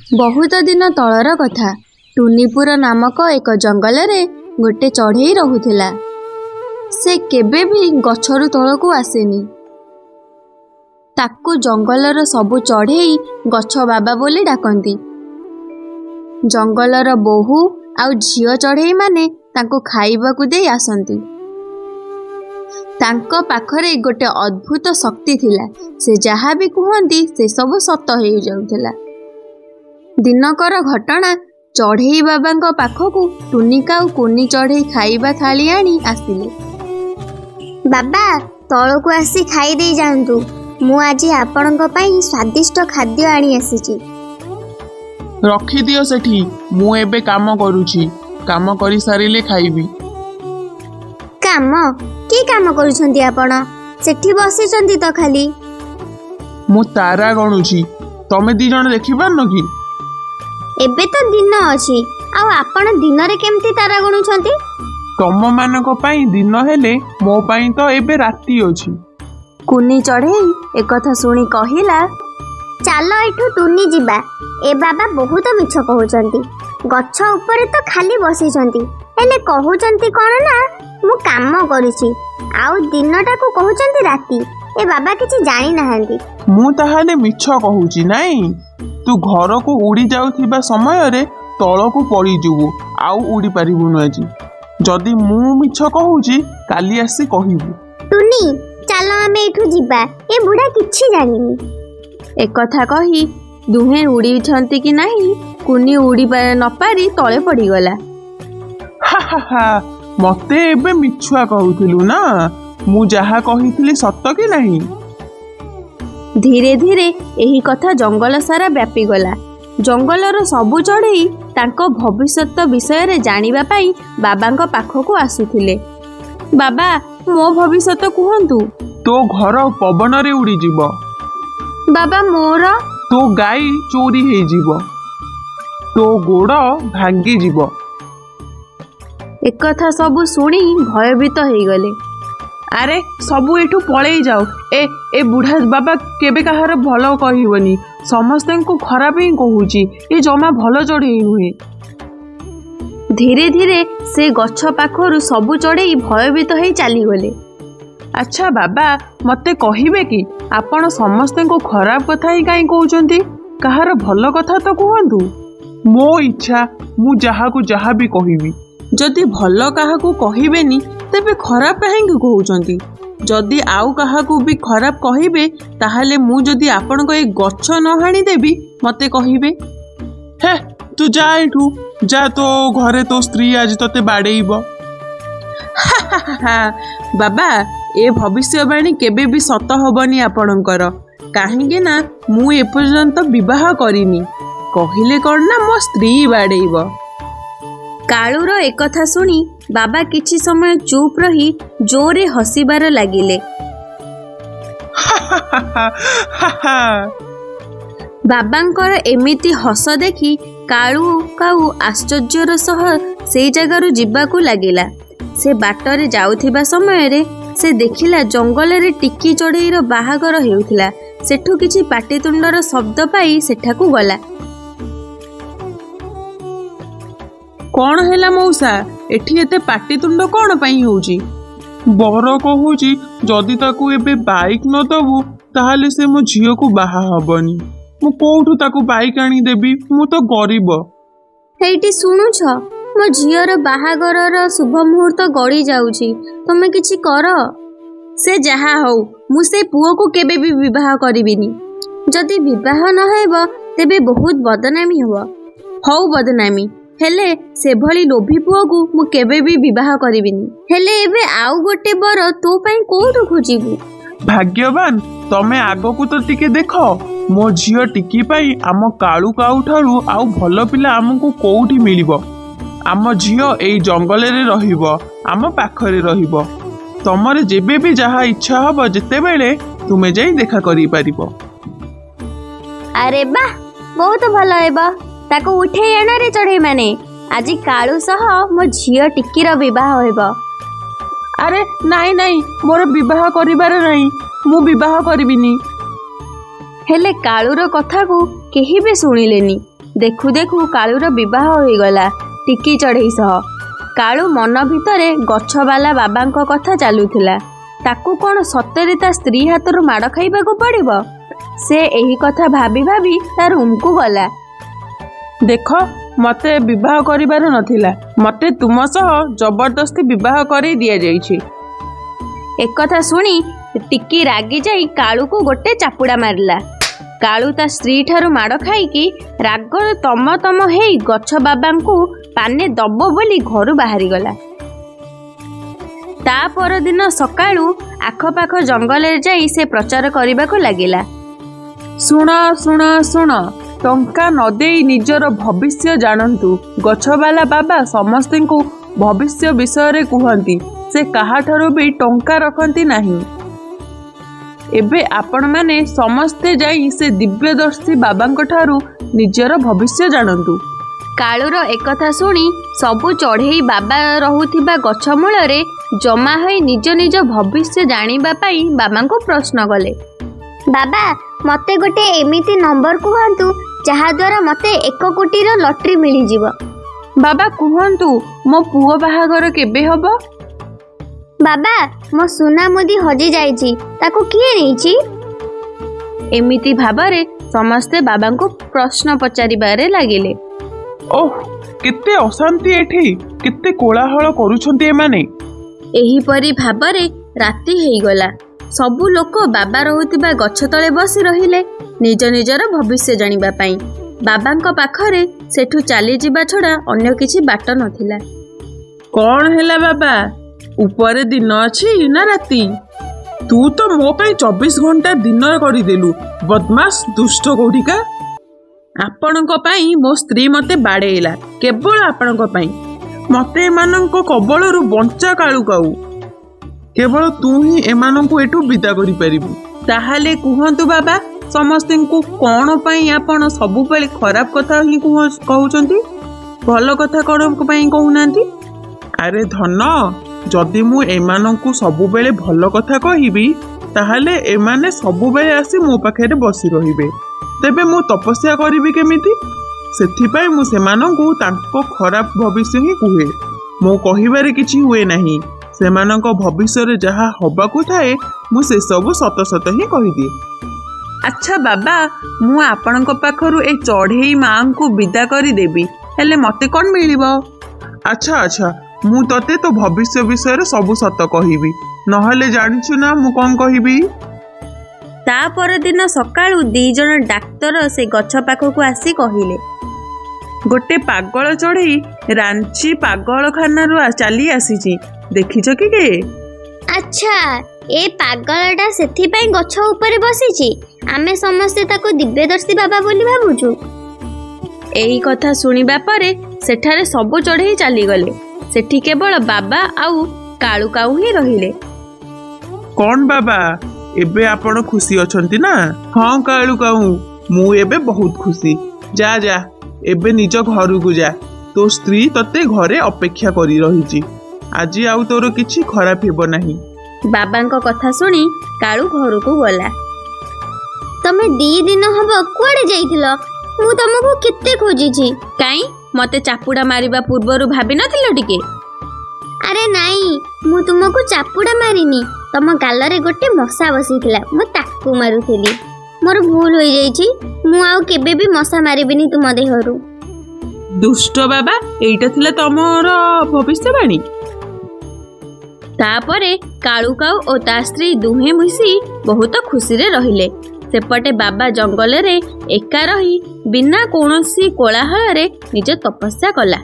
बहुत दिन तलर कथा। टुनीपुर नामक एक जंगल रे गोटे चढ़ई रहुथिला। से केबे भी गछरु तलकू आसेनी। ताकू जंगलर सबु चढ़ई गछ बाबा बोली डाकंती। जंगलर बोहू आउ झियो चढ़ई माने तांको खाइबाकू दे आसंती। तांको पाखरे गोटे अद्भुत शक्ति थिला। से जहा भी कुहंती से सब सत हो जाउथिला। दिनकर घटना चढ़ई बाबा पाखकू टुनिका और कुनी चढ़ई खाइबा थाली आनी आसिले। बाबा तलकू आसी खाई दे जांतु। मु आज आपणक पई स्वादिष्ट खाद्य आनी आसीची। रखी दियो सेठी। मु एबे काम करूची। काम करी सारिले खाइबी। काम की काम करूछंती आपण? सेठी बसिचंती तो खाली। मु तारा गणुची। तमे दी जण देखि पारनो की? एबे तो दिन अछि। आ आपण दिन रे केमती तारा गणुछंती? तम मानक पई दिन हेले मो पई तो एबे राती अछि। कुनी चढ़ई एक कथा सुनी कहिला, चलो एठू टुनी जिबा। ए बाबा बहुत मिछ कहउचंती। गछ ऊपर तो खाली बसिचंती, हेले कहउचंती कोन ना मु काम करूची। आउ दिनटा को कहउचंती राती। ए बाबा किछि जानि नाहंती। मु ताहाले मिछ कहूची नाही। तू घर को उड़ी जाउथिबा समय रे तळको पड़ी जिवु आउ उड़ी परिबुनु आजी। जदी मु मिछ कहूची काली आसी कहिबु। टुनी चलो आमे एठू जिबा। ए बुढ़ा किछि जानिनी। एक कथा कही दुहे उड़ी छंती कि नाही कुनी उड़ी न पारी तळे पड़ी गला। हा हा हा मते एबे मिछुआ कहउथिलु ना। मु जहा कहिथिली सत्य कि नाही। धीरे धीरे एही कथा जंगल सारा व्यापी गला। जंगलर सबु चढ़ई तांको भविष्यत विषय रे जानिबा पई बाबांको पाखकू आसुथिले। बाबा मो भविष्यत कुहंतु। तो घर पवन रे उड़ी जिवो। बाबा मोर तो गाई चोरी हे जिवो। तो गोड़ भांगी जिवो। एक कथा सबु सुनी भयभीत हो गले। अरे सबू एठू पळेई जाओ। ए बुढ़ा बाबा केबे कहार भलो कहिवनी। समस्ते को खराब ही कहूची। ए जमा भलो चढ़ई नुहे। धीरे धीरे से गछ पाखरु सबु चढ़ई भयभीत हो चली गले। अच्छा बाबा मते कहिबे कि आपण समस्ते को खराब कथा ही काई कहउचंती? कहार भलो कथा तो कहंतु। मो इच्छा मु जहा को जहा भी कहिबी। जदि भलो काहाकू कहिबेनी तेबे खराब काहेंकि कहउचंती? जदि आउ काहाकू भी खराब कहिबे ताहाले मु जदि आपन को ए गछ न हाणी देबी मते कहिबे। हे तू जा एठू जा। तो घरे तो स्त्री आज तते बाडेइबो। बाबा ए भविष्यवाणी केबे भी सत हबनी आपणकर। काहेकि ना मु एपर्यंत विवाह करिनी। कहिले कोन ना मो स्त्री बाडेइबो। कालूर एक कथा सुनी बाबा किछि समय चुप रही जोरे हसीबार लागिले। बाबांकर एमिति हस देखी कालू काऊ आश्चर्यर सह से जगारु जिबाकू लागिला। से बाटरे जाउथिबा समय रे से देखिला जंगल रे टिकी चढ़ईर बाहागर हेउथिला। सेठू किछि पाटितुंडर शब्द पाई सेठाकू गला। कौन हैला मौसा एठी एते पाटितुंड कौन पई होउची? बर कहूची जदि ताकू एबे बाइक न दबु ताहाले से मो झियो को बाहा हबनी। मु कोउठु ताकू बाइक आनी देबी? मु तो गरीब। हेइटी सुनुछ मो झियोर बाहागरर शुभ मुहूर्त गड़ी जाउची। तमे किछि कर। से जहा हौ मु से पुओ को केबे भी विवाह करिबिनी। जदि विवाह न हेबो तेबे बहुत बदनामी हबो। हौ बदनामी हेले से भली लोभी पुओ को मु केबे भी विवाह करिबिनी। हेले एबे आउ गोटे बर तो पई कोउठु खोजिबु? भाग्यवान तमे आगो को तो टिके देखो। मो झियो टिकी पाई आम कालू काऊ ठारू आउ भलो पिला आमको कोउठी मिलिबो। आम झियो एई जंगल रे रहिबो। आम पाखरे रहिबो। तमरे जेबे भी जहा इच्छा हबो जेते बेले तुमे जाई देखा करि पारिबो। अरे बा बहुत भलो हेबो। ताको उठे आना रे चढ़ई माने। आज कालू सह मो झियो टिकीर विवाह हेबो। अरे नाई नाई मोर विवाह करिबार नाही। मु विवाह करिबिनी। हेले कालूर कथा को केही भी सुनिलेनी। देखु देखु कालूर विवाह होईगला टिकी चढ़ई सह। कालू मन भितरे गछवाला बाबांको कथा चालुथिला। ताकू कौन सतरे ता स्त्री हाथर माड़ खाइबाकू पड़िबो? से एही कथा भाभी भाभी ता रूम को गला। देख मते विवाह करिबार नथिला, मते तुम सह जबरदस्ती विवाह करी दिया जाइछि। एक कथा सुनी टिकी रागी जाई कालू को गोटे चापुड़ा मारला। कालू ता स्त्री ठारू माड़ खाईकी राग तम तम हेई गछ बाबांकू पाने दब बोली घरू बाहरी गला। ता पर दिन सकाळू आखपाख जंगल जाई से प्रचार करबाकू लागिला। शुण शुण शुण, टंका न देई निजर भविष्य जानतु। गछवाला बाबा समस्त को भविष्य विषय कहती, से काहाठारू भी टंका रखती नहीं। एबे आपण माने समस्ते जाई से दिव्यदर्शी बाबांको ठारू निजर भविष्य जानतु। कालूर एकथा शुणी सबु चढ़ई बाबा रहुथिबा गछ मूलरे जमा होई निज निज भविष्य जानिबा पाई बाबांको प्रश्न कले। बाबा मते गोटे एमिति नंबर कहतु जहा द्वारा मते 1 कोटीर लॉटरी मिली जीव। बाबा कहंतु मो पुओ बाहागर केबे हबो? बाबा मो सुना मुदी हजी जाइछि, ताको किए नेछि? एमिति भाबरे समस्ते बाबांको प्रश्न पचारिबारे लागिले। ओह केते अशांति एठी, केते कोलाहल करूछन्ते एमाने। एही परी भाबरे राति हेइगला। सबु लोक बाबा रहुथिबा गछ तळे बसी रहिले निज निजर भविष्य जानिबा पाई। बाबांको पाखरे सेठु चाली जिबा छडा अन्य किछि बाट नथिला। कौन हेला बाबा, ऊपर दिन अछि ना राति? तू तो मो पाई 24 घंटा दिन करिदेलु, बदमाश दुष्ट कोठिका। आपणको पाई मो स्त्री मते बाड़ेला, केवल आपणको पाई। मते एमानंको कबळरू बंचा काळू काऊ। केवल तू ही एमानंको एठू विदा करि परिबु। ताहाले कुहंतु बाबा, समस्तଙ୍କୁ कौन पाई आपण सबु बेले खराब कथा ही कहउचंती, भल कथा कौन पाई कहउनांती? अरे धन, जदि मु एमानंकु सबु बेले भल कथा कहिबी ताहाले एमाने सबु बेले आसी मो पाखरे बसी रहिबे। तेबे मु तपस्या करिबी केमिति? सेथिपाई मु सेमानंकु तांको खराब भविष्य ही कुहे। मो कहिबारे किछि हुए नाही। सेमानंको भविष्य जहा हबाकू थाए मु से सब सत सत ही कहिदिए। अच्छा बाबा, मु आपणको पाखरु ए चढ़ई मां को विदा करी देबी, हेले मते कोन मिलिबो? अच्छा अच्छा, मु तते तो भविष्य विषय सबु सत कहिबी, नहले जानिछु ना मु कोन कहिबी। ता पर दिन सकाळू 2 जण डाक्टर से गछ पाखकू आसी कहिले, गोटे पागल चढ़ई रांची पागलखाना रु चली आसीची, देखिछ कि के? अच्छा ए पागलटा सेथिपाई गछ ऊपर बसीची, आमे समस्ते ताको दिव्यदर्शी बाबा बोली भाबुछु। एही कथा सुनिबा परे सेठारे सबु चढ़ई चली गले। सेठी केवल बाबा आउ काळू काऊ ही रहिले। कौन बाबा, एबे आपण खुशी अछंती ना? हाँ काळू काऊ, मु एबे बहुत खुशी। जा जा एबे निज घर को जा, तो स्त्री तते घरे अपेक्षा करी रहिची। आज आउ तोर किछि खराब हेबो नाही। बाबांको कथा सुनी काळू घर को गला। तमे 2 दिन हबो कुआडे जाइथिलो? मु तुमको केते खोजिछि। काई मते चापुडा मारिबा पूर्वरु भाबी नथिलो टिके? अरे नाई, मु तुमको चापुडा मारिनी, तम गालरे गोटे मशा बसीथिला, मु ताकू मारुथिली। मोर भूल होई जाइछि, मु आउ केबे भी मशा मारिबिनी तुम देहरु। दुष्ट बाबा, एइटा थिला तमर भविष्यवाणी। तापरे काळू काऊ और ता स्त्री दुहे मिसी बहुत खुशी रे रहिले। सेपटे बाबा जंगल रे एका रही बिना कोनोसी कोलाहल रे निज तपस्या कला।